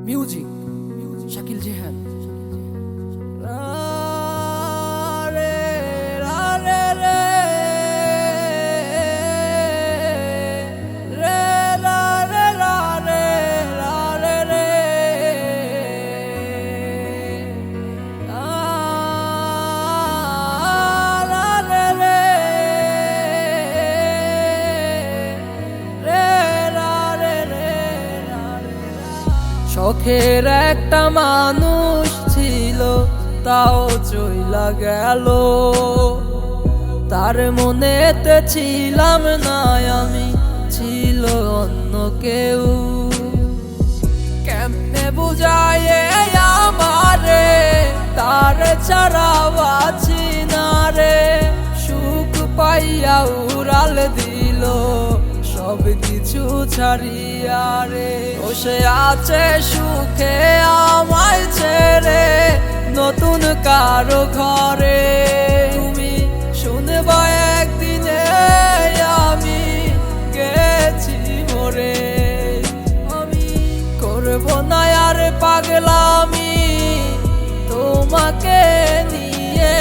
Music Shakil Jehan. শখের একটা মানুষ ছিল, তাও চইলা গেল। তার মনেতে ছিলাম না আমি, ছিল অন্য কেউ। কেমনে বুঝায় আমারে, তার ছাড়া আছি না রে। সুখ পাইয়া উড়াল দিল সব কিছু ছাড়িয়া রে। বসে আছে সুখে আমায় ছেড়ে নতুন কারো ঘরে। তুমি শুনবা একদিনে আমি গেছি মরে। আমি করব না আর পাগলামি তোমাকে নিয়ে।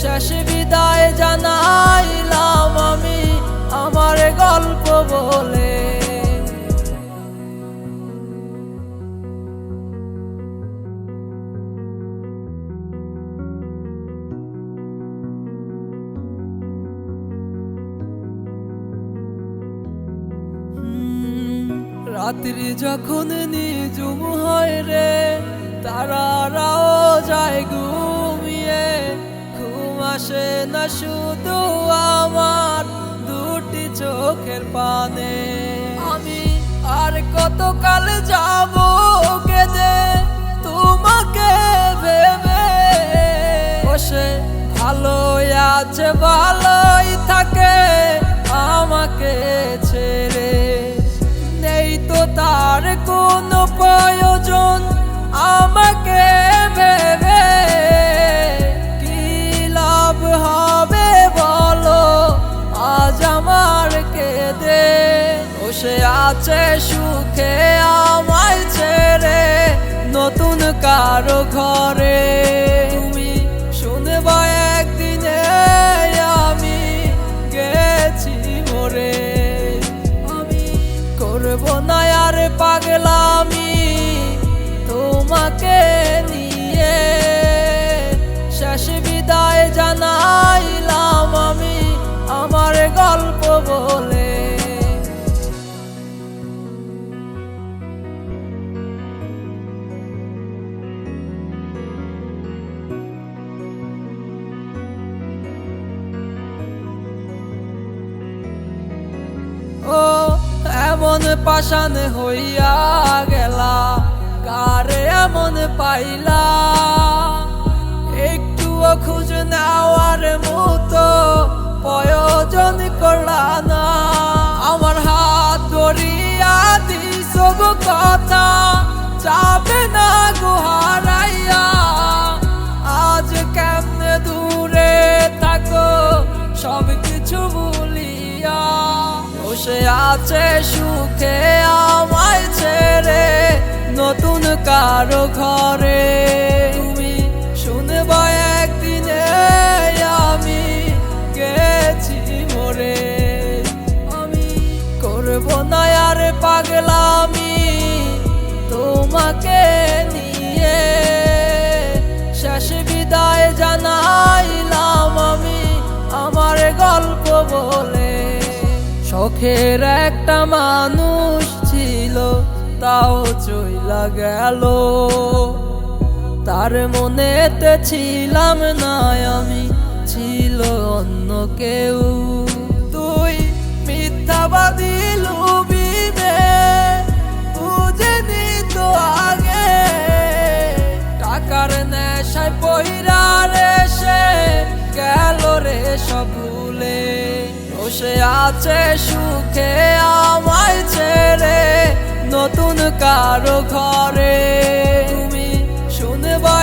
শেষ বিদায় জানাইলাম আমি আমার গল্প বলে। রাত্রি যখন নিঝুম হয় রে, তারারাও যায় ঘুমিয়ে। ঘুম আসে না শুধু আমার দুটি চোখের পানে। আমি আর কতকাল যাব কেঁদে তোমাকে ভেবে। বসে ভালোই আছে ভালোই থাকে আমাকে ছেড়ে। নেই তো তার কোনো প্রয়োজন আমাকে ভেবে। কি লাভ হবে বলো আজ আমার কেঁদে। বসে আছে সুখে আমায় ছেড়ে নতুন কারো ঘরে। তুমি শুনবা একদিনে আমি গেছি মরে। আমি করব না আর পাগলামি তোমাকে নিয়ে। শেষ বিদায় জানাইলাম আমি আমার গল্প বলে। ও এমন পাষাণ হইয়া গেলা, কারে এমন পাইলা। একটুও খুঁজ নেওয়ার মতো প্রয়োজন করলা না। আমার হাত ধরিয়া দিস কথা যাবে না গুহারাইয়া। আজ কেমনে দূরে থাকো সব কিছু ভুলিয়া। বসে আছে সুখে আমায় ছেড়ে নতুন কারো ঘরে। তুমি শুনবা একদিনে আমি গেছি মরে। আমি করব না আর পাগলামি তোমাকে নিয়ে। শেষ বিদায় জানাইলাম আমি আমার গল্প বলে। শখের একটা মানুষ ছিল, তাও চইলা গেল। তার মনেতে ছিলাম না আমি, ছিল অন্য কেউ। তুই মিথ্যাবাদী লুবিবে বুঝেনি তো আগে। টাকার নেশায় পইরা রে সে গেল রে সব ভুলে। বসে আছে সুখে আমায় ছেড়ে নতুন কারো ঘরে। তুমি শুনবা